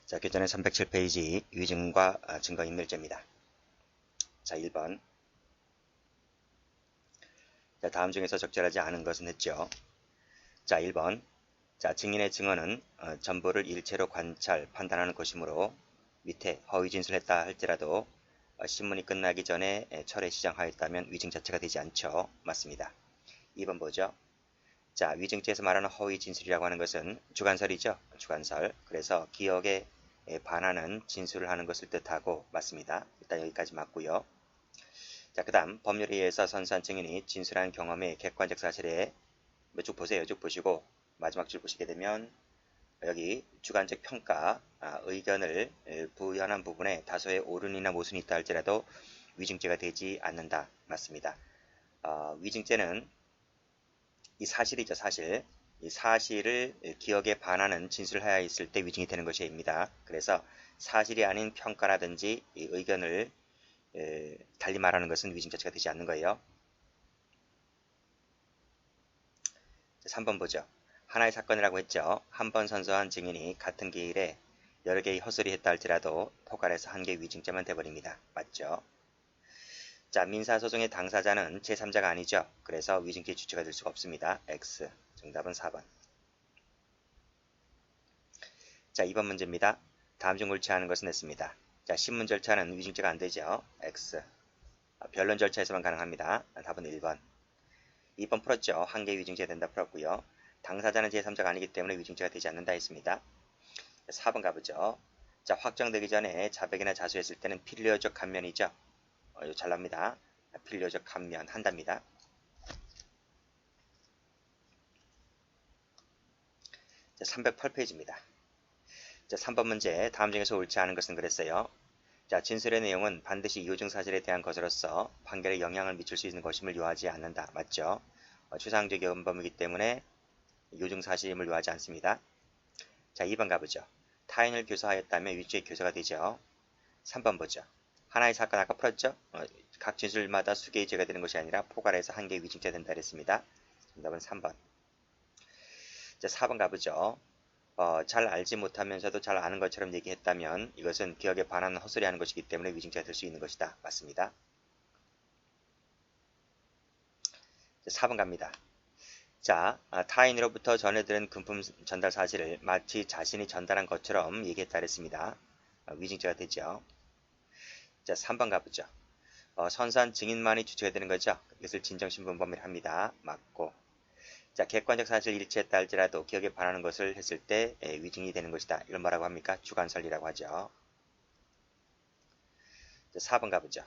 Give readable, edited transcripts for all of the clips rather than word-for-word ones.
자, 교재는 307페이지 위증과 증거인멸죄입니다. 자, 1번. 자, 다음 중에서 적절하지 않은 것은 했죠. 자, 1번. 자, 증인의 증언은 전부를 일체로 관찰, 판단하는 것이므로 밑에 허위 진술했다 할지라도 신문이 끝나기 전에 철회 시정하였다면 위증 자체가 되지 않죠. 맞습니다. 2번 보죠. 자, 위증죄에서 말하는 허위 진술이라고 하는 것은 주관설이죠. 주관설. 그래서 기억에 반하는 진술을 하는 것을 뜻하고 맞습니다. 일단 여기까지 맞고요. 자, 그 다음 법률에 의해서 선수한 증인이 진술한 경험의 객관적 사실에 쭉 보세요. 쭉 보시고 마지막 줄 보시게 되면 여기 주관적 평가, 의견을 부연한 부분에 다소의 오른이나 모순이 있다 할지라도 위증죄가 되지 않는다. 맞습니다. 위증죄는 이 사실이죠. 사실. 이 사실을 기억에 반하는 진술을 하여 있을 때 위증이 되는 것입니다. 그래서 사실이 아닌 평가라든지 이 의견을 달리 말하는 것은 위증 자체가 되지 않는 거예요. 3번 보죠. 하나의 사건이라고 했죠. 한 번 선서한 증인이 같은 기일에 여러 개의 헛소리 했다 할지라도 포괄해서 한 개의 위증죄만 돼버립니다. 맞죠? 자, 민사소송의 당사자는 제3자가 아니죠. 그래서 위증죄 주체가 될 수가 없습니다. X. 정답은 4번. 자, 2번 문제입니다. 다음 중 옳지 않은 것은 했습니다. 자, 신문 절차는 위증죄가 안 되죠. X. 변론 절차에서만 가능합니다. 답은 1번. 2번 풀었죠. 한 개 위증죄 된다 풀었고요. 당사자는 제3자가 아니기 때문에 위증죄가 되지 않는다 했습니다. 4번 가보죠. 자, 확정되기 전에 자백이나 자수했을 때는 필요적 감면이죠. 이거 잘 납니다. 필요적 감면 한답니다. 자, 308페이지입니다. 자, 3번 문제. 다음 중에서 옳지 않은 것은 그랬어요. 자, 진술의 내용은 반드시 이유증 사실에 대한 것으로서 판결에 영향을 미칠 수 있는 것임을 요하지 않는다. 맞죠? 추상적 연범이기 때문에 이유증 사실임을 요하지 않습니다. 자, 2번 가보죠. 타인을 교사하였다면 위죄의 교사가 되죠. 3번 보죠. 하나의 사건 아까 풀었죠? 각 진술마다 수개의 죄가 되는 것이 아니라 포괄해서 한 개의 위증죄가 된다 그랬습니다. 정답은 3번. 자, 4번 가보죠. 잘 알지 못하면서도 잘 아는 것처럼 얘기했다면 이것은 기억에 반하는 헛소리하는 것이기 때문에 위증죄가 될 수 있는 것이다. 맞습니다. 자, 4번 갑니다. 자, 타인으로부터 전해들은 금품 전달 사실을 마치 자신이 전달한 것처럼 얘기했다 그랬습니다. 위증죄가 되죠. 자, 3번 가보죠. 선사한 증인만이 주체가 되는 거죠. 이것을 진정신분범이라 합니다. 맞고. 자, 객관적 사실 일치했다 할지라도 기억에 반하는 것을 했을 때 위증이 되는 것이다. 이걸 뭐라고 합니까? 주관설이라고 하죠. 자, 4번 가보죠.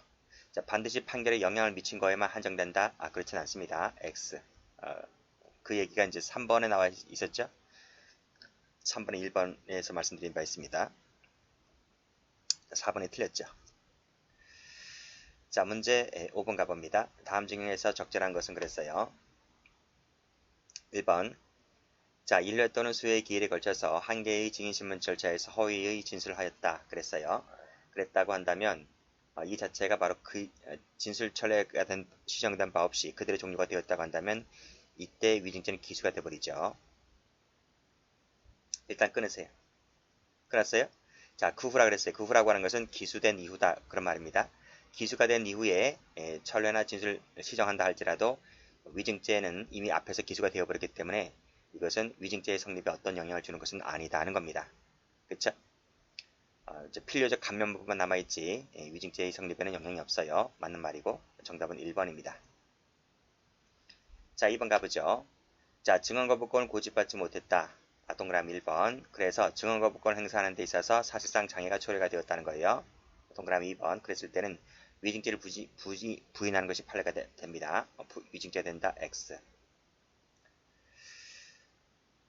자, 반드시 판결에 영향을 미친 거에만 한정된다. 그렇진 않습니다. X. 그 얘기가 이제 3번에 나와 있었죠. 3번에 1번에서 말씀드린 바 있습니다. 자, 4번이 틀렸죠. 자, 문제 5번 가봅니다. 다음 중에서 적절한 것은 그랬어요. 1번. 자, 1년 또는 수의 기일에 걸쳐서 한 개의 증인신문 절차에서 허위의 진술을 하였다. 그랬어요. 그랬다고 한다면 이 자체가 바로 그 진술 철회가 된 시정된 바 없이 그대로 종료가 되었다고 한다면 이때 위증죄는 기수가 되어버리죠. 일단 끊으세요. 끊었어요? 자, 그 후라 그랬어요. 그 후라고 하는 것은 기수된 이후다. 그런 말입니다. 기수가 된 이후에 철회나 진술 시정한다 할지라도 위증죄는 이미 앞에서 기수가 되어버렸기 때문에 이것은 위증죄의 성립에 어떤 영향을 주는 것은 아니다 하는 겁니다. 그쵸? 이제 필요적 감면 부분만 남아있지 위증죄의 성립에는 영향이 없어요. 맞는 말이고 정답은 1번입니다. 자, 2번 가보죠. 자, 증언거부권을 고집받지 못했다. 동그라미 1번. 그래서 증언거부권을 행사하는 데 있어서 사실상 장애가 초래가 되었다는 거예요. 동그라미 2번. 그랬을 때는 위증죄를 부인하는 것이 판례가 됩니다. 위증죄가 된다. X.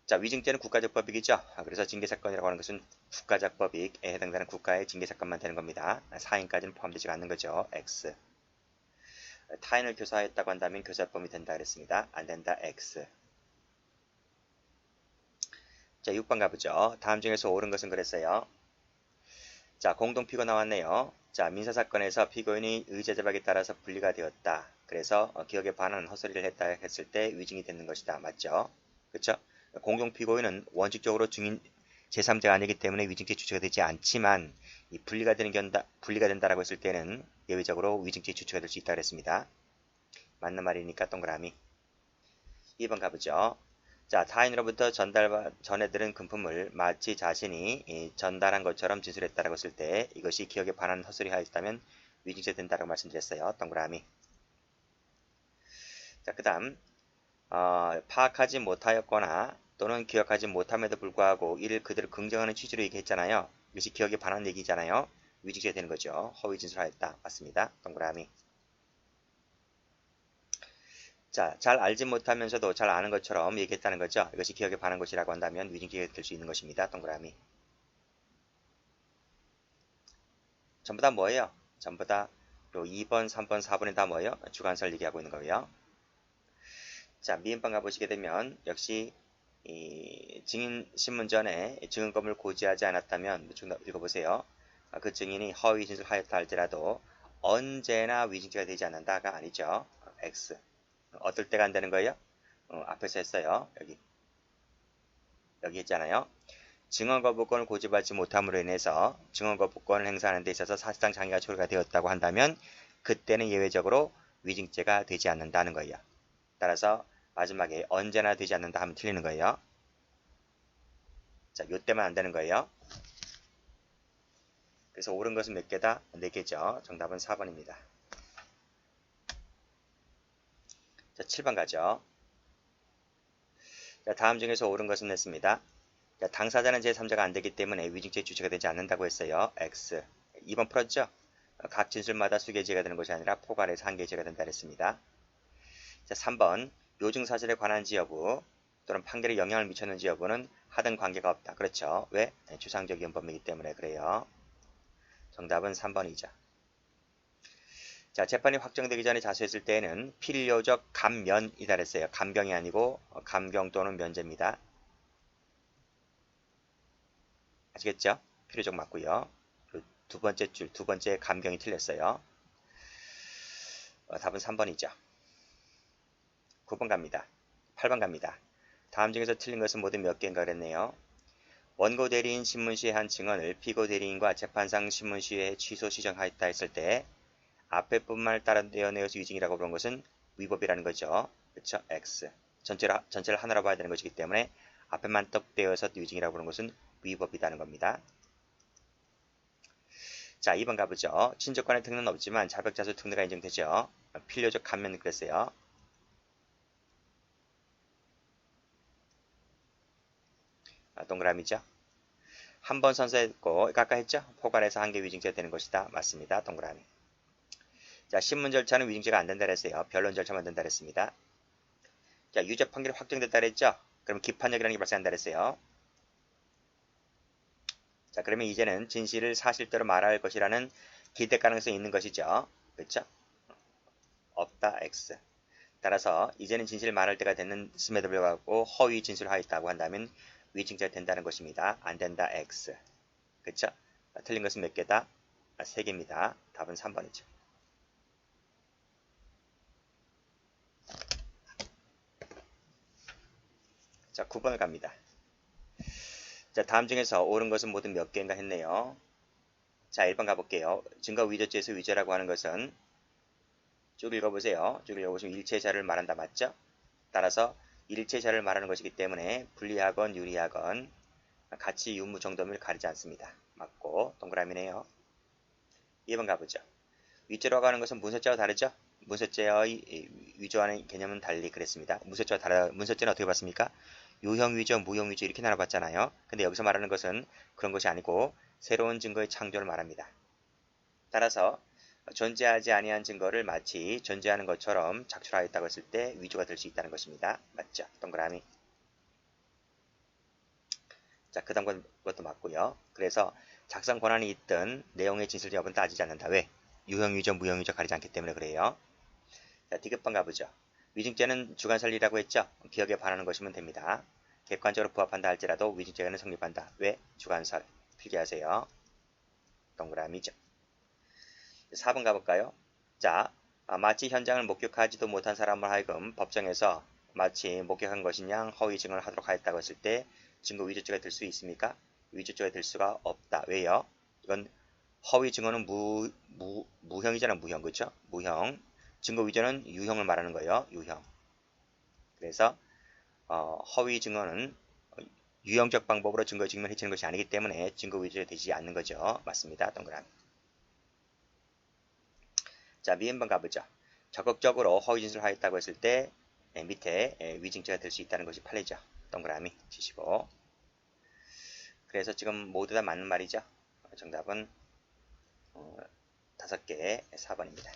자, 위증죄는 국가적 법익이죠. 그래서 징계사건이라고 하는 것은 국가적 법익에 해당되는 국가의 징계사건만 되는 겁니다. 사인까지는 포함되지 않는 거죠. X. 타인을 교사했다고 한다면 교사범이 된다 그랬습니다. 안 된다. X. 자, 6번 가보죠. 다음 중에서 옳은 것은 그랬어요. 자, 공동피고 나왔네요. 자, 민사사건에서 피고인이 의제자박에 따라서 분리가 되었다. 그래서 기억에 반하는 헛소리를 했다 했을 때 위증이 되는 것이다. 맞죠? 그쵸? 공동피고인은 원칙적으로 제3자가 아니기 때문에 위증죄 주체가 되지 않지만 이 분리가 된다라고 했을 때는 예외적으로 위증죄 주체가 될 수 있다 그랬습니다. 맞는 말이니까 동그라미. 2번 가보죠. 자, 타인으로부터 전해들은 금품을 마치 자신이 전달한 것처럼 진술했다라고 했을 때 이것이 기억에 반하는 헛소리 하였다면 위증죄 된다라고 말씀드렸어요. 동그라미. 자, 그 다음 파악하지 못하였거나 또는 기억하지 못함에도 불구하고 이를 그대로 긍정하는 취지로 얘기했잖아요. 이것이 기억에 반하는 얘기잖아요. 위증죄 되는 거죠. 허위 진술하였다. 맞습니다. 동그라미. 자, 잘 알지 못하면서도 잘 아는 것처럼 얘기했다는 거죠. 이것이 기억에 반한 것이라고 한다면 위증죄가 될 수 있는 것입니다. 동그라미. 전부 다 뭐예요? 전부 다 2번, 3번, 4번이 다 뭐예요? 주관설 얘기하고 있는 거고요. 자, 미음방 가보시게 되면 역시 이 증인 신문전에 증언검을 고지하지 않았다면 읽어보세요. 그 증인이 허위 진술하였다 할지라도 언제나 위증죄가 되지 않는다가 아니죠. X. 어떨 때가 안 되는 거예요? 앞에서 했어요. 여기 했잖아요. 증언 거부권을 고집하지 못함으로 인해서 증언 거부권을 행사하는 데 있어서 사실상 장애가 초래가 되었다고 한다면 그때는 예외적으로 위증죄가 되지 않는다는 거예요. 따라서 마지막에 언제나 되지 않는다 하면 틀리는 거예요. 자, 요때만 안 되는 거예요. 그래서 옳은 것은 몇 개다? 4개죠. 정답은 4번입니다. 자, 7번 가죠. 자, 다음 중에서 옳은 것은 냈습니다. 자, 당사자는 제3자가 안 되기 때문에 위증죄 주체가 되지 않는다고 했어요. X. 2번 풀었죠? 각 진술마다 수개제가 되는 것이 아니라 포괄해서 한 개제가 된다 했습니다. 자, 3번. 요증 사실에 관한지 여부 또는 판결에 영향을 미쳤는지 여부는 하등 관계가 없다. 그렇죠. 왜? 추상적 이혼법이기 때문에 그래요. 정답은 3번이죠. 자, 재판이 확정되기 전에 자수했을 때에는 필요적 감면이다 그랬어요. 감경이 아니고 감경 또는 면제입니다. 아시겠죠? 필요적 맞고요. 두 번째 줄, 두 번째 감경이 틀렸어요. 답은 3번이죠. 9번 갑니다. 8번 갑니다. 다음 중에서 틀린 것은 모두 몇 개인가 그랬네요. 원고 대리인 신문시에 한 증언을 피고 대리인과 재판상 신문시에 취소 시정하였다 했을 때 앞에 뿐만 따라 떼어내어서 위증이라고 부른 것은 위법이라는 거죠. 그렇죠? X. 전체를 하나로 봐야 되는 것이기 때문에 앞에만 떡 떼어서 위증이라고 부른 것은 위법이라는 겁니다. 자, 2번 가보죠. 친족간의 특례는 없지만 자백자수 특례가 인정되죠. 필요적 감면 그랬어요. 동그라미죠. 한 번 선서했고 깎아했죠. 포괄해서 한 개 위증죄가 되는 것이다. 맞습니다. 동그라미. 자, 신문 절차는 위증죄가 안 된다 그랬어요. 변론 절차만 된다 그랬습니다. 자, 유죄 판결이 확정됐다 그랬죠. 그럼 기판력이라는 게 발생한다 그랬어요. 자, 그러면 이제는 진실을 사실대로 말할 것이라는 기대 가능성이 있는 것이죠. 그렇죠? 없다 X. 따라서 이제는 진실을 말할 때가 됐음에도 불구하고 허위 진술하였다고 한다면 위증죄가 된다는 것입니다. 안 된다 X. 그렇죠? 틀린 것은 몇 개다? 3개입니다. 답은 3번이죠. 자, 9번을 갑니다. 자, 다음 중에서 옳은 것은 모두 몇 개인가 했네요. 자, 1번 가볼게요. 증거 위조죄에서 위조라고 하는 것은 쭉 읽어보세요. 쭉 읽어보시면 일체 자료를 말한다. 맞죠? 따라서 일체 자료를 말하는 것이기 때문에 불리하건 유리하건 가치 유무 정도를 가리지 않습니다. 맞고 동그라미네요. 2번 가보죠. 위조라고 하는 것은 문서죄와 다르죠? 문서죄의 위조하는 개념은 달리 그랬습니다. 문서죄는 어떻게 봤습니까? 유형 위조, 무형 위조 이렇게 나눠봤잖아요. 근데 여기서 말하는 것은 그런 것이 아니고 새로운 증거의 창조를 말합니다. 따라서 존재하지 아니한 증거를 마치 존재하는 것처럼 작출하였다고 했을 때 위조가 될 수 있다는 것입니다. 맞죠? 동그라미. 자, 그 다음 것도 맞고요. 그래서 작성 권한이 있든 내용의 진실 여부는 따지지 않는다. 왜? 유형 위조, 무형 위조 가리지 않기 때문에 그래요. 자, 디귿번 가보죠. 위증죄는 주관설리라고 했죠? 기억에 반하는 것이면 됩니다. 객관적으로 부합한다 할지라도 위증죄는 성립한다. 왜? 주관설. 필기하세요. 동그라미죠. 4번 가볼까요? 자, 마치 현장을 목격하지도 못한 사람을 하여금 법정에서 마치 목격한 것인 양 허위 증언을 하도록 하였다고 했을 때 증거 위조죄가 될 수 있습니까? 위조죄가 될 수가 없다. 왜요? 이건 허위 증언은 무형이잖아. 무형. 그렇죠? 무형. 증거 위조는 유형을 말하는 거예요. 유형. 그래서 허위 증언은 유형적 방법으로 증거 증명을 해치는 것이 아니기 때문에 증거 위조가 되지 않는 거죠. 맞습니다. 동그라미. 자, 미음번 가보죠. 적극적으로 허위 진술을 하였다고 했을 때 밑에 위증죄가 될 수 있다는 것이 판례죠. 동그라미 치시고. 그래서 지금 모두 다 맞는 말이죠. 정답은 5개 4번입니다.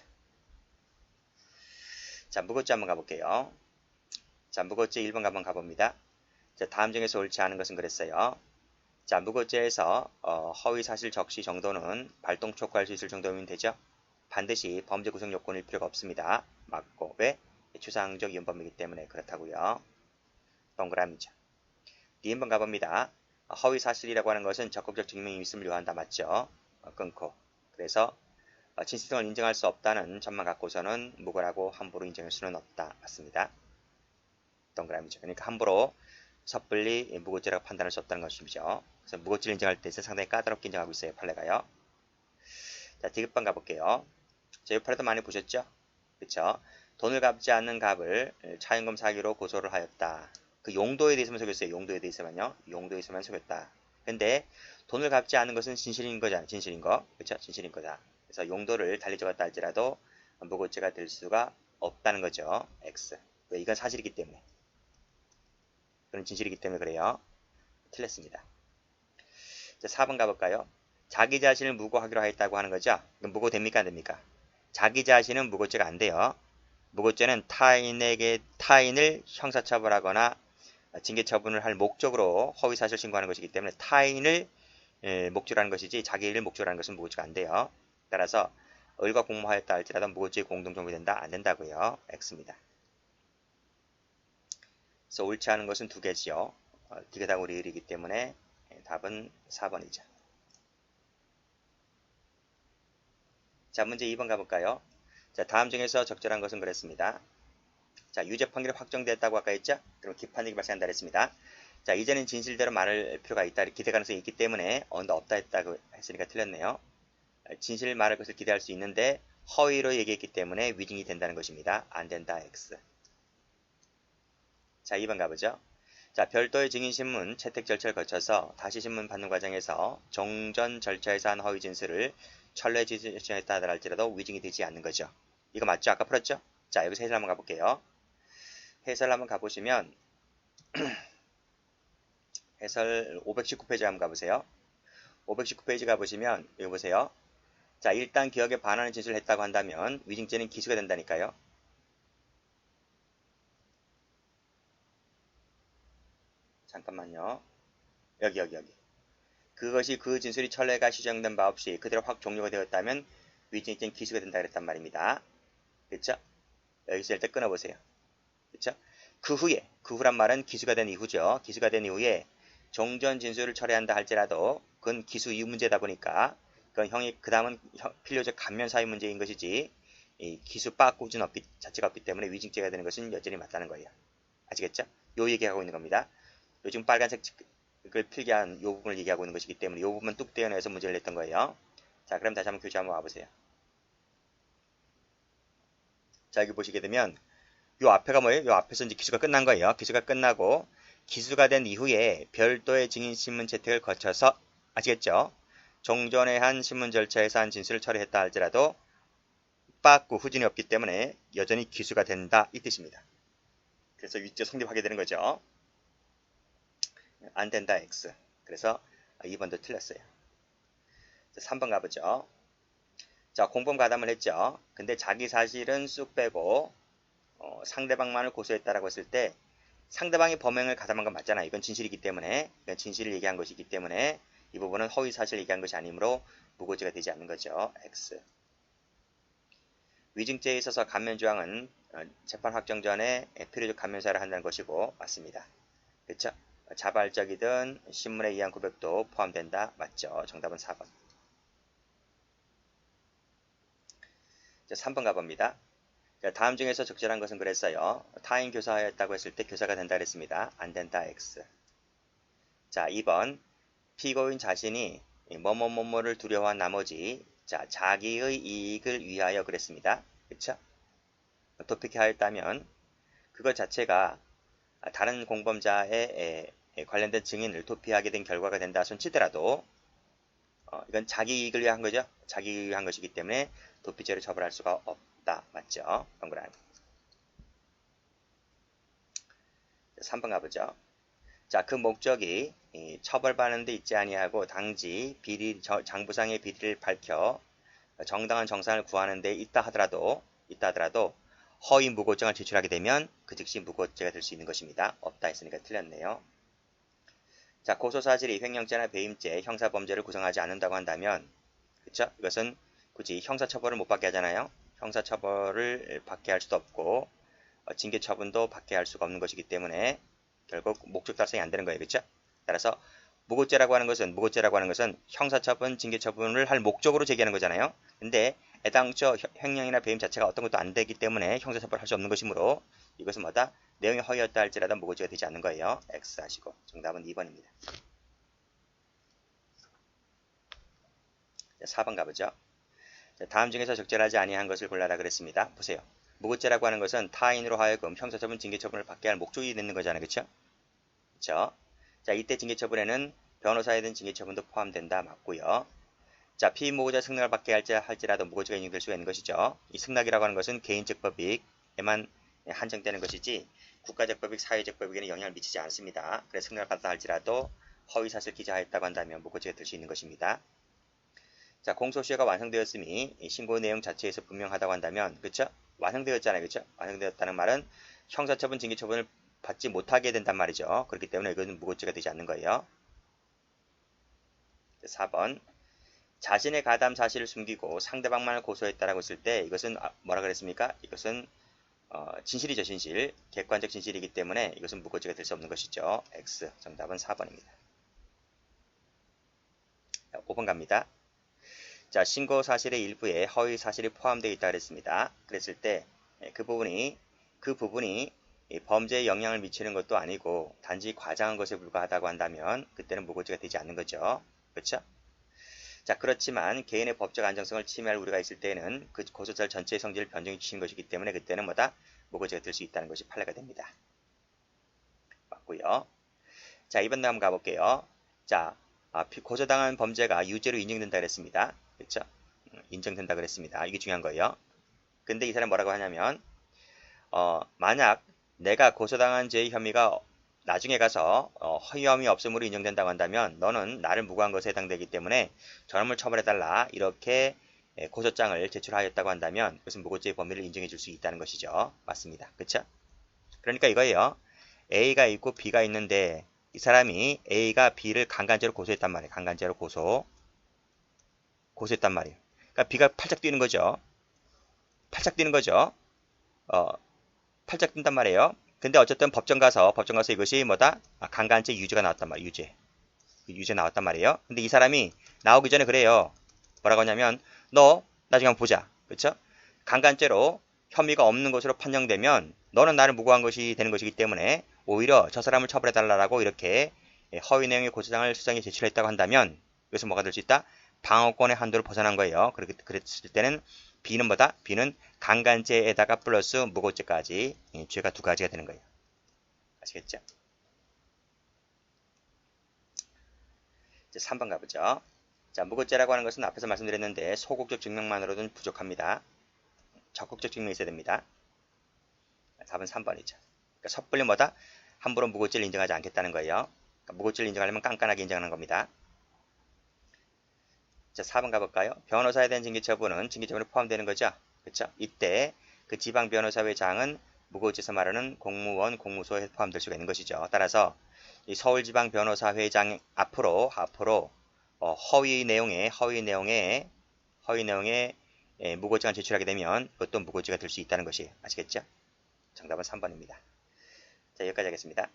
자, 무고죄 한번 가볼게요. 자, 무고죄 1번 한번 가봅니다. 자, 다음 중에서 옳지 않은 것은 그랬어요. 자, 무고죄에서 허위 사실 적시 정도는 발동 촉구할 수 있을 정도면 되죠. 반드시 범죄 구성 요건일 필요가 없습니다. 맞고. 왜? 추상적 위헌범이기 때문에 그렇다고요. 동그라미죠. D번 가봅니다. 허위 사실이라고 하는 것은 적극적 증명이 있음을 요한다. 맞죠? 끊고. 그래서 진실성을 인정할 수 없다는 점만 갖고서는 무고라고 함부로 인정할 수는 없다. 맞습니다. 동그라미죠. 그러니까 함부로 섣불리 무고죄라고 판단할 수 없다는 것이죠. 그래서 무고죄를 인정할 때 상당히 까다롭게 인정하고 있어요. 판례가요. 자, D번 가볼게요. 자, 이 판례도 많이 보셨죠? 그쵸? 돈을 갚지 않는 값을 차임금 사기로 고소를 하였다. 그 용도에 대해서만 속였어요. 용도에 대해서만요. 용도에서만 속였다. 근데 돈을 갚지 않은 것은 진실인 거잖아. 진실인 거. 그쵸? 진실인 거다. 그래서 용도를 달리 적었다 할지라도 무고죄가 될 수가 없다는 거죠. X. 왜? 이건 사실이기 때문에. 그건 진실이기 때문에 그래요. 틀렸습니다. 자, 4번 가볼까요? 자기 자신을 무고하기로 하였다고 하는 거죠. 이건 무고 됩니까? 안 됩니까? 자기 자신은 무고죄가 안 돼요. 무고죄는 타인을 형사처벌하거나 징계처분을 할 목적으로 허위사실 신고하는 것이기 때문에 타인을 목적으로 하는 것이지 자기를 목적으로 하는 것은 무고죄가 안 돼요. 따라서 을과 공모하였다 할지라도 무고죄의 공동정이 된다? 안 된다고요. X입니다. 그래서 옳지 않은 것은 두 개지요. 두 개 다 우리 일이기 때문에 답은 4번이죠. 자, 문제 2번 가볼까요? 자, 다음 중에서 적절한 것은 그랬습니다. 자, 유죄 판결이 확정됐다고 아까 했죠? 그럼 기판력이 발생한다 그랬습니다. 자, 이제는 진실대로 말할 필요가 있다. 기대 가능성이 있기 때문에 없다 했다고 했으니까 틀렸네요. 진실 말할 것을 기대할 수 있는데 허위로 얘기했기 때문에 위증이 된다는 것입니다. 안 된다. X. 자, 2번 가보죠. 자, 별도의 증인신문 채택 절차를 거쳐서 다시 신문 받는 과정에서 종전 절차에서 한 허위 진술을 철례 지정했다 하더라도 위증이 되지 않는 거죠. 이거 맞죠? 아까 풀었죠? 자, 여기서 해설 한번 가볼게요. 해설 한번 가보시면 해설 519페이지 한번 가보세요. 519페이지 가보시면 여기 보세요. 자, 일단 기억에 반하는 진술을 했다고 한다면 위증죄는 기수가 된다니까요. 잠깐만요. 여기. 그것이 그 진술이 철례가 시정된 바 없이 그대로 확 종료가 되었다면 위증죄는 기수가 된다 그랬단 말입니다. 그렇죠? 여기서 일단 끊어보세요. 그렇죠? 그 후란 말은 기수가 된 이후죠. 기수가 된 이후에 종전 진술을 철회한다 할지라도 그건 기수 이후 문제다 보니까 그건 그 다음은 필요적 감면 사유 문제인 것이지 이 기수 빠꾸준 자체가 없기 때문에 위증죄가 되는 것은 여전히 맞다는 거예요. 아시겠죠? 요 얘기하고 있는 겁니다. 요즘 빨간색을 필기한 요 부분을 얘기하고 있는 것이기 때문에 요 부분 뚝 떼어내서 문제를 냈던 거예요. 자, 그럼 다시 한번 교재 한번 와보세요. 자, 여기 보시게 되면 요 앞에가 뭐예요? 요 앞에서 이제 기수가 끝난 거예요. 기수가 끝나고 기수가 된 이후에 별도의 증인신문 채택을 거쳐서 아시겠죠? 종전에 한 신문 절차에서 한 진술을 처리했다 할지라도 빠꾸 후진이 없기 때문에 여전히 기수가 된다 이 뜻입니다. 그래서 위죄 성립하게 되는 거죠. 안 된다 X. 그래서 2번도 틀렸어요. 자, 3번 가보죠. 자, 공범 가담을 했죠. 근데 자기 사실은 쑥 빼고 상대방만을 고소했다라고 했을 때 상대방이 범행을 가담한 건 맞잖아요. 이건 진실이기 때문에 이건 진실을 얘기한 것이기 때문에 이 부분은 허위 사실을 얘기한 것이 아니므로 무고죄가 되지 않는 거죠. X. 위증죄에 있어서 감면조항은 재판 확정 전에 필요적 감면사를 한다는 것이고 맞습니다. 그렇죠? 자발적이든 신문에 의한 고백도 포함된다. 맞죠? 정답은 4번. 자, 3번 가봅니다. 자, 다음 중에서 적절한 것은 그랬어요. 타인 교사하였다고 했을 때 교사가 된다 그랬습니다. 안 된다. X. 자, 2번. 피고인 자신이 뭐뭐뭐뭐를 두려워한 나머지 자 자기의 이익을 위하여 그랬습니다. 그쵸? 도피하였다면 그것 자체가 다른 공범자의 관련된 증인을 도피하게 된 결과가 된다 손치더라도 이건 자기 이익을 위한 거죠. 자기 이익을 위한 것이기 때문에 도피죄로 처벌할 수가 없다. 맞죠? 동그라미. 3번 가보죠. 자, 그 목적이 처벌받는 데 있지 아니하고 당지 장부상의 비리를 밝혀 정당한 정산을 구하는 데 있다 하더라도 허위 무고증을 제출하게 되면 그 즉시 무고죄가 될 수 있는 것입니다. 없다 했으니까 틀렸네요. 자, 고소사실이 횡령죄나 배임죄, 형사범죄를 구성하지 않는다고 한다면 그쵸? 이것은 굳이 형사처벌을 못 받게 하잖아요. 형사처벌을 받게 할 수도 없고 징계처분도 받게 할 수가 없는 것이기 때문에 결국 목적 달성이 안 되는 거예요. 그쵸? 따라서 무고죄라고 하는 것은 형사처분, 징계처분을 할 목적으로 제기하는 거잖아요. 근데 애당초 횡령이나 배임 자체가 어떤 것도 안 되기 때문에 형사처벌을 할 수 없는 것이므로 이것은 뭐다? 내용이 허위였다 할지라도 무고죄가 되지 않는 거예요. X 하시고 정답은 2번입니다. 4번 가보죠. 다음 중에서 적절하지 아니한 것을 골라라 그랬습니다. 보세요. 무고죄라고 하는 것은 타인으로 하여금 형사처분, 징계처분을 받게 할 목적이 되는 거잖아요. 그쵸? 그쵸? 자, 이때 징계처분에는 변호사에 대한 징계처분도 포함된다. 맞고요. 자, 피의무고자 승낙을 받게 할지라도 무고죄가 인정될 수가 있는 것이죠. 이 승낙이라고 하는 것은 개인적 법익에만 한정되는 것이지 국가적 법익, 사회적 법익에는 영향을 미치지 않습니다. 그래서 승낙을 받다 할지라도 허위사실 기재하였다고 한다면 무고죄가 될 수 있는 것입니다. 자, 공소시효가 완성되었음이 신고 내용 자체에서 분명하다고 한다면 그쵸? 완성되었잖아요. 그쵸? 완성되었다는 말은 형사처분, 징계처분을 받지 못하게 된단 말이죠. 그렇기 때문에 이거는 무고죄가 되지 않는 거예요. 4번 자신의 가담 사실을 숨기고 상대방만을 고소했다라고 했을 때 이것은 뭐라 그랬습니까? 이것은 진실이죠. 진실. 객관적 진실이기 때문에 이것은 무고죄가 될 수 없는 것이죠. X. 정답은 4번입니다. 5번 갑니다. 자, 신고 사실의 일부에 허위 사실이 포함되어 있다 그랬습니다. 그랬을 때 그 부분이 범죄에 영향을 미치는 것도 아니고 단지 과장한 것에 불과하다고 한다면 그때는 무고죄가 되지 않는 거죠. 그렇죠? 자, 그렇지만 개인의 법적 안정성을 침해할 우려가 있을 때는 그 고소장 전체의 성질을 변정해 주신 것이기 때문에 그때는 뭐다? 무고죄가 될 수 있다는 것이 판례가 됩니다. 맞고요. 자, 이번 다음 가볼게요. 자, 고소당한 범죄가 유죄로 인정된다 그랬습니다. 그렇죠? 인정된다 그랬습니다. 이게 중요한 거예요. 근데 이 사람 뭐라고 하냐면 만약 내가 고소당한 죄의 혐의가 나중에 가서 허위 혐의 없음으로 인정된다고 한다면 너는 나를 무고한 것에 해당되기 때문에 저놈을 처벌해달라 이렇게 고소장을 제출하였다고 한다면 그것은 무고죄의 범위를 인정해 줄 수 있다는 것이죠. 맞습니다. 그쵸? 그러니까 이거예요. A가 있고 B가 있는데 이 사람이 A가 B를 강간죄로 고소했단 말이에요. 강간죄로 고소했단 말이에요. 그러니까 B가 팔짝 뛰는 거죠. 팔짝 뛰는 거죠. 팔짝 뛴단 말이에요. 근데 어쨌든 법정 가서 이것이 뭐다? 강간죄 유죄가 나왔단 말이에요. 유죄 나왔단 말이에요. 근데 이 사람이 나오기 전에 그래요. 뭐라고 하냐면 너 나중에 한번 보자. 그렇죠? 강간죄로 혐의가 없는 것으로 판정되면 너는 나를 무고한 것이 되는 것이기 때문에 오히려 저 사람을 처벌해달라고 이렇게 허위 내용의 고소장을 수장에 제출했다고 한다면 이것은 뭐가 될 수 있다? 방어권의 한도를 벗어난 거예요. 그랬을 때는 B는 뭐다? B는 강간죄에다가 플러스 무고죄까지 죄가 두 가지가 되는 거예요. 아시겠죠? 이제 3번 가보죠. 자, 무고죄라고 하는 것은 앞에서 말씀드렸는데 소극적 증명만으로는 부족합니다. 적극적 증명이 있어야 됩니다. 답은 3번이죠. 그러니까 섣불리 뭐다? 함부로 무고죄를 인정하지 않겠다는 거예요. 그러니까 무고죄를 인정하려면 깐깐하게 인정하는 겁니다. 자, 4번 가볼까요? 변호사에 대한 징계처분은 징계처분에 포함되는 거죠. 그렇죠? 이때 그 지방 변호사회장은 무고죄에서 말하는 공무원, 공무소에 포함될 수가 있는 것이죠. 따라서 이 서울지방 변호사회장 앞으로 허위 내용의 무고죄가 제출하게 되면 그것도 무고죄가 될 수 있다는 것이 아시겠죠? 정답은 3번입니다. 자, 여기까지 하겠습니다.